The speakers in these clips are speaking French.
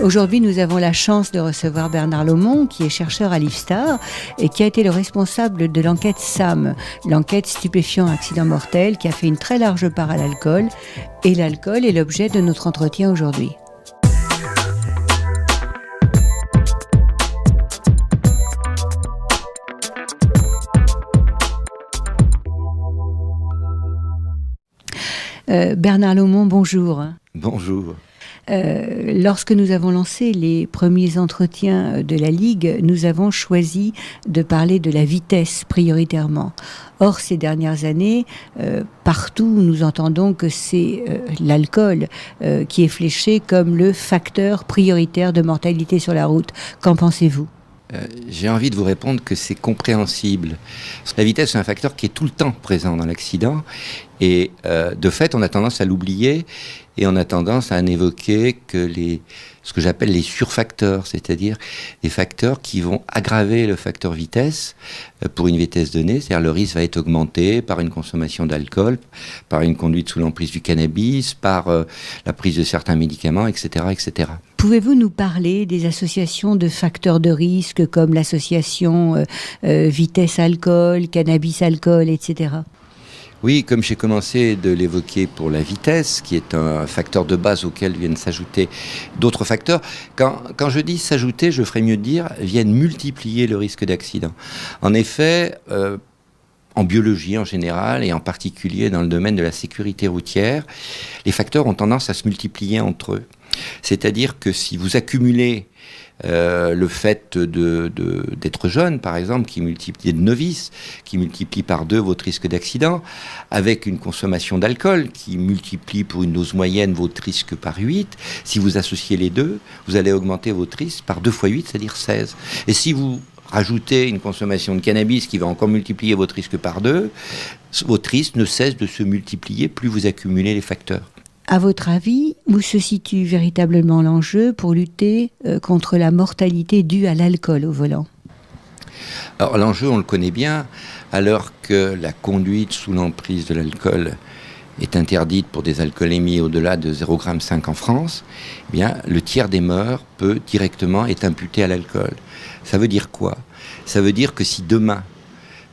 Aujourd'hui, nous avons la chance de recevoir Bernard Lomont, qui est chercheur à l'IFSTAR et qui a été le responsable de l'enquête SAM, l'enquête stupéfiant accident mortel, qui a fait une très large part à l'alcool. Et l'alcool est l'objet de notre entretien aujourd'hui. Bernard Lomont, bonjour. Bonjour. Lorsque nous avons lancé les premiers entretiens de la Ligue, nous avons choisi de parler de la vitesse prioritairement. Or, ces dernières années, partout, nous entendons que c'est l'alcool qui est fléché comme le facteur prioritaire de mortalité sur la route. Qu'en pensez-vous ? J'ai envie de vous répondre que c'est compréhensible. La vitesse, c'est un facteur qui est tout le temps présent dans l'accident. Et de fait, on a tendance à l'oublier et on a tendance à n'évoquer que ce que j'appelle les surfacteurs, c'est-à-dire des facteurs qui vont aggraver le facteur vitesse pour une vitesse donnée. C'est-à-dire le risque va être augmenté par une consommation d'alcool, par une conduite sous l'emprise du cannabis, par la prise de certains médicaments, etc., etc. Pouvez-vous nous parler des associations de facteurs de risque comme l'association vitesse-alcool, cannabis-alcool, etc.? Oui, comme j'ai commencé de l'évoquer pour la vitesse, qui est un facteur de base auquel viennent s'ajouter d'autres facteurs. Quand je dis s'ajouter, je ferais mieux de dire viennent multiplier le risque d'accident. En effet, en biologie en général, et en particulier dans le domaine de la sécurité routière, les facteurs ont tendance à se multiplier entre eux. C'est-à-dire que si vous accumulez le fait d'être jeune, par exemple, qui multiplie de novice, qui multiplie par 2 votre risque d'accident, avec une consommation d'alcool qui multiplie pour une dose moyenne votre risque par 8, si vous associez les deux, vous allez augmenter votre risque par 2 fois 8, c'est-à-dire 16. Et si vous rajoutez une consommation de cannabis qui va encore multiplier votre risque par 2, votre risque ne cesse de se multiplier plus vous accumulez les facteurs. À votre avis, où se situe véritablement l'enjeu pour lutter contre la mortalité due à l'alcool au volant ? Alors l'enjeu, on le connaît bien, alors que la conduite sous l'emprise de l'alcool est interdite pour des alcoolémies au-delà de 0,5 g en France, eh bien, le tiers des morts peut directement être imputé à l'alcool. Ça veut dire quoi ? Ça veut dire que si demain,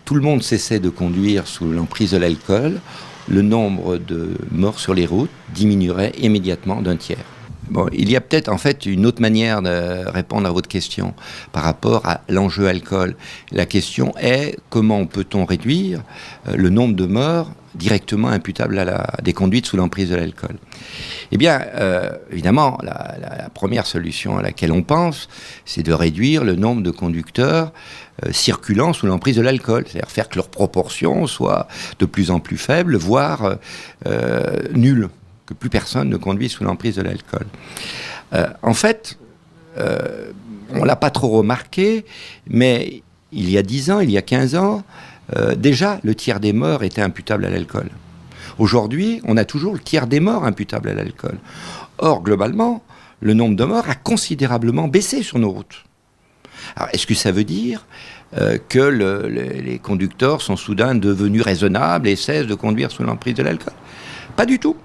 tout le monde cessait de conduire sous l'emprise de l'alcool, le nombre de morts sur les routes diminuerait immédiatement d'1 tiers. Bon, il y a peut-être en fait une autre manière de répondre à votre question par rapport à l'enjeu alcool. La question est comment peut-on réduire le nombre de morts directement imputables à des conduites sous l'emprise de l'alcool. Eh bien, évidemment, la première solution à laquelle on pense, c'est de réduire le nombre de conducteurs circulant sous l'emprise de l'alcool, c'est-à-dire faire que leur proportion soit de plus en plus faible, voire nulle, que plus personne ne conduit sous l'emprise de l'alcool. En fait, on ne l'a pas trop remarqué, mais il y a 10 ans, il y a 15 ans, déjà le tiers des morts était imputable à l'alcool. Aujourd'hui, on a toujours le tiers des morts imputables à l'alcool. Or, globalement, le nombre de morts a considérablement baissé sur nos routes. Alors, est-ce que ça veut dire que les conducteurs sont soudain devenus raisonnables et cessent de conduire sous l'emprise de l'alcool ? Pas du tout.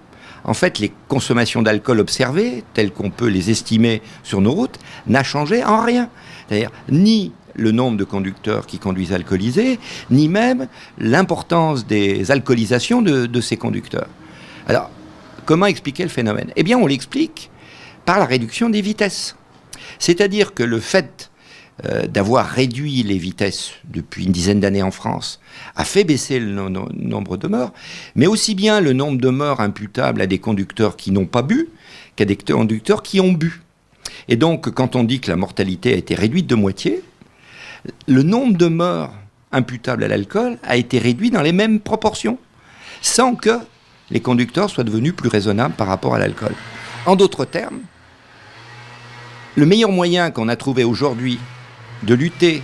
En fait, les consommations d'alcool observées, telles qu'on peut les estimer sur nos routes, n'a changé en rien. C'est-à-dire, ni le nombre de conducteurs qui conduisent alcoolisés, ni même l'importance des alcoolisations de ces conducteurs. Alors, comment expliquer le phénomène ? Eh bien, on l'explique par la réduction des vitesses. C'est-à-dire que le fait d'avoir réduit les vitesses depuis une dizaine d'années en France a fait baisser le nombre de morts, mais aussi bien le nombre de morts imputables à des conducteurs qui n'ont pas bu qu'à des conducteurs qui ont bu. Et donc, quand on dit que la mortalité a été réduite de moitié, le nombre de morts imputables à l'alcool a été réduit dans les mêmes proportions, sans que les conducteurs soient devenus plus raisonnables par rapport à l'alcool. En d'autres termes, le meilleur moyen qu'on a trouvé aujourd'hui de lutter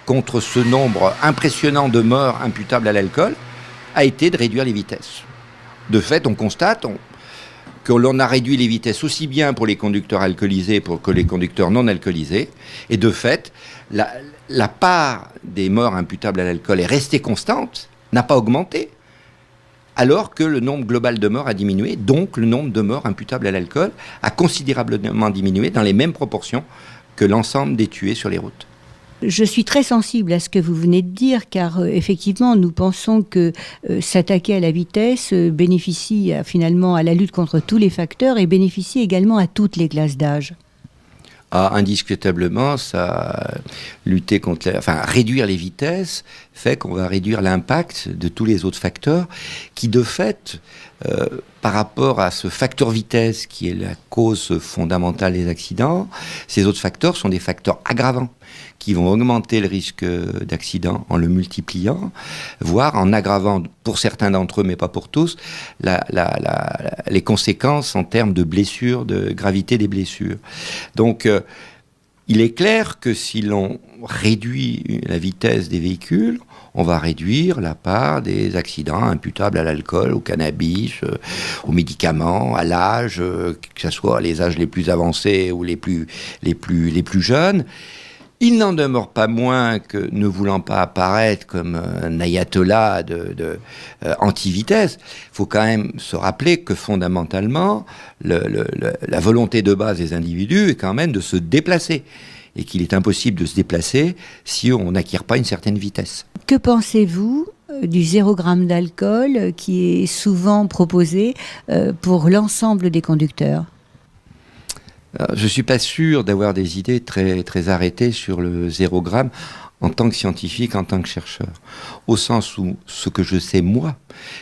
contre ce nombre impressionnant de morts imputables à l'alcool a été de réduire les vitesses. De fait, on constate que l'on a réduit les vitesses aussi bien pour les conducteurs alcoolisés que les conducteurs non alcoolisés. Et de fait, la part des morts imputables à l'alcool est restée constante, n'a pas augmenté, alors que le nombre global de morts a diminué, donc le nombre de morts imputables à l'alcool a considérablement diminué dans les mêmes proportions que l'ensemble des tués sur les routes. Je suis très sensible à ce que vous venez de dire, car effectivement, nous pensons que s'attaquer à la vitesse bénéficie finalement à la lutte contre tous les facteurs et bénéficie également à toutes les classes d'âge. Indiscutablement, réduire les vitesses fait qu'on va réduire l'impact de tous les autres facteurs qui, de fait, par rapport à ce facteur vitesse qui est la cause fondamentale des accidents, ces autres facteurs sont des facteurs aggravants qui vont augmenter le risque d'accident en le multipliant, voire en aggravant pour certains d'entre eux, mais pas pour tous, les conséquences en termes de blessures, de gravité des blessures. Donc, il est clair que si l'on réduit la vitesse des véhicules, on va réduire la part des accidents imputables à l'alcool, au cannabis, aux médicaments, à l'âge, que ce soit les âges les plus avancés ou les plus jeunes. Il n'en demeure pas moins que, ne voulant pas apparaître comme un ayatollah anti-vitesse, il faut quand même se rappeler que fondamentalement, la volonté de base des individus est quand même de se déplacer. Et qu'il est impossible de se déplacer si on n'acquiert pas une certaine vitesse. Que pensez-vous du 0 g d'alcool qui est souvent proposé pour l'ensemble des conducteurs ? Je ne suis pas sûr d'avoir des idées très, très arrêtées sur le 0 g en tant que scientifique, en tant que chercheur. Au sens où ce que je sais, moi,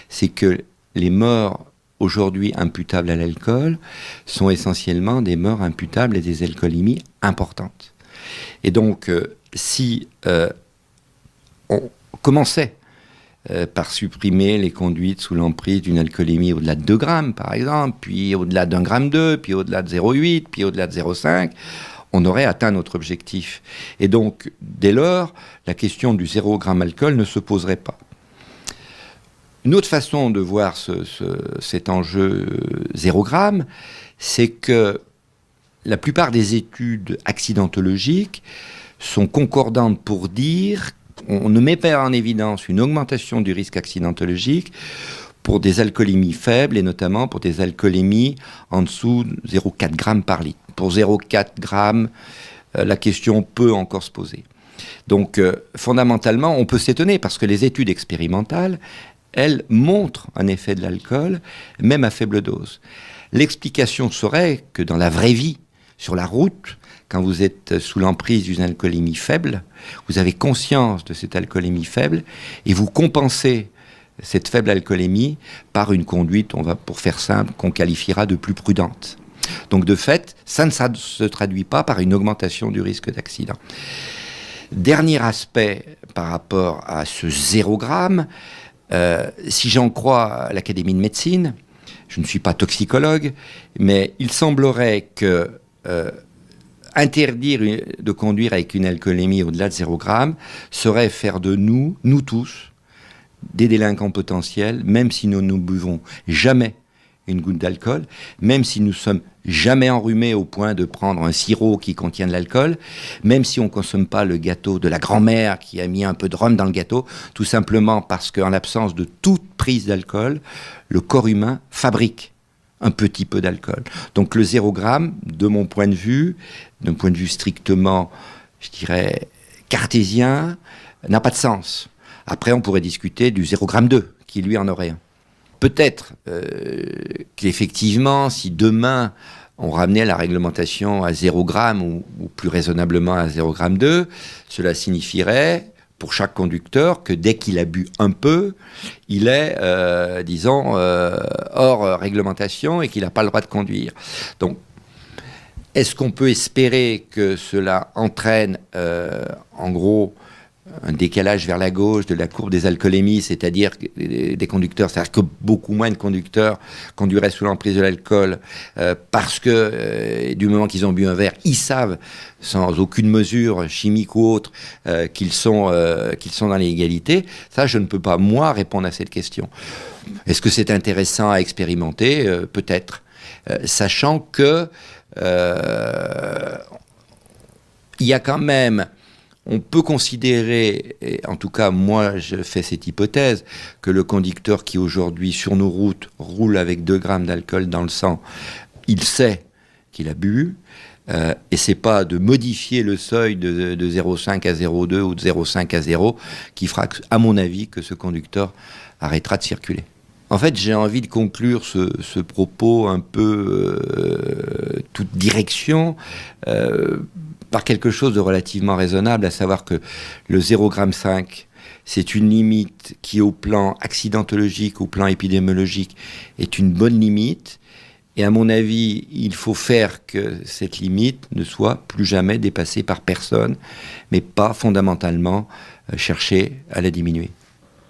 c'est que les morts aujourd'hui imputables à l'alcool sont essentiellement des morts imputables à des alcoolémies importantes. Et donc, si on commençait par supprimer les conduites sous l'emprise d'une alcoolémie au-delà de 2 grammes, par exemple, puis au-delà d'1,2 g, puis au-delà de 0,8, puis au-delà de 0,5, on aurait atteint notre objectif. Et donc, dès lors, la question du 0 g alcool ne se poserait pas. Une autre façon de voir cet enjeu 0 g, c'est que la plupart des études accidentologiques sont concordantes pour dire qu'on ne met pas en évidence une augmentation du risque accidentologique pour des alcoolémies faibles et notamment pour des alcoolémies en dessous de 0,4 g par litre. Pour 0,4 g, la question peut encore se poser. Donc, fondamentalement, on peut s'étonner parce que les études expérimentales, elles montrent un effet de l'alcool, même à faible dose. L'explication serait que dans la vraie vie, sur la route, quand vous êtes sous l'emprise d'une alcoolémie faible, vous avez conscience de cette alcoolémie faible et vous compensez cette faible alcoolémie par une conduite, pour faire simple, qu'on qualifiera de plus prudente. Donc de fait, ça ne se traduit pas par une augmentation du risque d'accident. Dernier aspect par rapport à ce 0 g, si j'en crois l'Académie de médecine, je ne suis pas toxicologue, mais il semblerait que interdire de conduire avec une alcoolémie au-delà de 0 g serait faire de nous tous, des délinquants potentiels, même si nous ne buvons jamais une goutte d'alcool, même si nous sommes jamais enrhumés au point de prendre un sirop qui contient de l'alcool, même si on ne consomme pas le gâteau de la grand-mère qui a mis un peu de rhum dans le gâteau, tout simplement parce qu'en l'absence de toute prise d'alcool, le corps humain fabrique un petit peu d'alcool. Donc le 0 g, de mon point de vue, d'un point de vue strictement, je dirais, cartésien, n'a pas de sens. Après, on pourrait discuter du 0 g 2, qui lui en aurait un. Peut-être qu'effectivement, si demain on ramenait la réglementation à 0 g ou plus raisonnablement à 0 g 2, cela signifierait pour chaque conducteur que dès qu'il a bu un peu, il est, hors réglementation et qu'il n'a pas le droit de conduire. Donc, est-ce qu'on peut espérer que cela entraîne, en gros, un décalage vers la gauche de la courbe des alcoolémies, c'est-à-dire des conducteurs, c'est-à-dire que beaucoup moins de conducteurs conduiraient sous l'emprise de l'alcool parce que du moment qu'ils ont bu un verre, ils savent, sans aucune mesure chimique ou autre, qu'ils sont dans l'égalité. Ça, je ne peux pas, moi, répondre à cette question. Est-ce que c'est intéressant à expérimenter ? Peut-être. Sachant que il y a quand même on peut considérer, et en tout cas moi je fais cette hypothèse, que le conducteur qui aujourd'hui sur nos routes roule avec 2 grammes d'alcool dans le sang, il sait qu'il a bu, et c'est pas de modifier le seuil de 0,5 à 0,2 ou de 0,5 à 0 qui fera, à mon avis, que ce conducteur arrêtera de circuler. En fait, j'ai envie de conclure ce propos un peu toute direction par quelque chose de relativement raisonnable, à savoir que le 0,5 g, c'est une limite qui, au plan accidentologique, au plan épidémiologique, est une bonne limite. Et à mon avis, il faut faire que cette limite ne soit plus jamais dépassée par personne, mais pas fondamentalement chercher à la diminuer.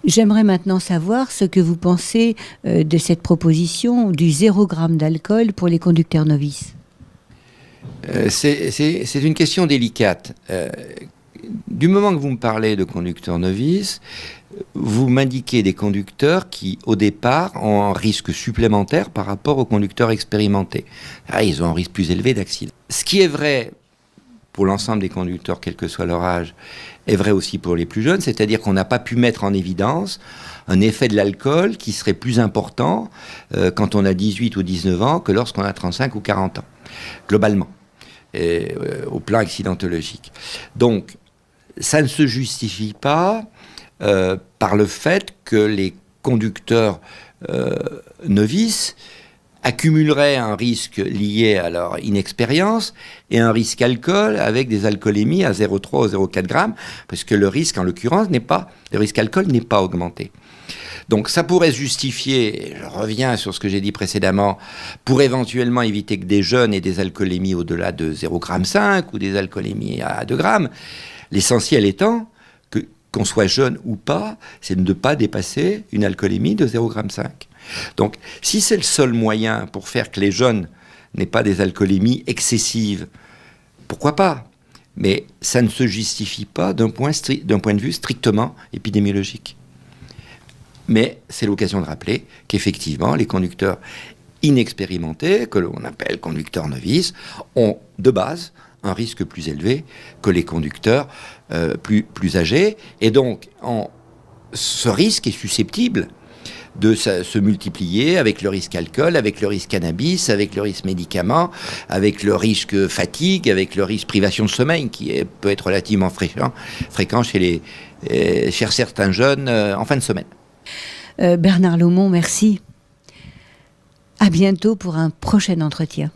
J'aimerais maintenant savoir ce que vous pensez de cette proposition du 0 g d'alcool pour les conducteurs novices. C'est une question délicate. Du moment que vous me parlez de conducteurs novices, vous m'indiquez des conducteurs qui, au départ, ont un risque supplémentaire par rapport aux conducteurs expérimentés. Ils ont un risque plus élevé d'accident. Ce qui est vrai pour l'ensemble des conducteurs, quel que soit leur âge, est vrai aussi pour les plus jeunes, c'est-à-dire qu'on n'a pas pu mettre en évidence un effet de l'alcool qui serait plus important quand on a 18 ou 19 ans que lorsqu'on a 35 ou 40 ans, globalement, au plan accidentologique. Donc, ça ne se justifie pas par le fait que les conducteurs novices accumuleraient un risque lié à leur inexpérience et un risque alcool avec des alcoolémies à 0,3 ou 0,4 grammes, parce que le risque, en l'occurrence, le risque alcool n'est pas augmenté. Donc ça pourrait se justifier, je reviens sur ce que j'ai dit précédemment, pour éventuellement éviter que des jeunes aient des alcoolémies au-delà de 0,5 g ou des alcoolémies à 2 grammes. L'essentiel étant qu'on soit jeune ou pas, c'est de ne pas dépasser une alcoolémie de 0,5 g. Donc, si c'est le seul moyen pour faire que les jeunes n'aient pas des alcoolémies excessives, pourquoi pas ? Mais ça ne se justifie pas d'un point de vue strictement épidémiologique. Mais c'est l'occasion de rappeler qu'effectivement, les conducteurs inexpérimentés, que l'on appelle conducteurs novices, ont de base un risque plus élevé que les conducteurs plus âgés. Et donc, ce risque est susceptible de se multiplier avec le risque alcool, avec le risque cannabis, avec le risque médicaments, avec le risque fatigue, avec le risque privation de sommeil, qui peut être relativement fréquent chez certains jeunes en fin de semaine. Bernard Laumon, merci. À bientôt pour un prochain entretien.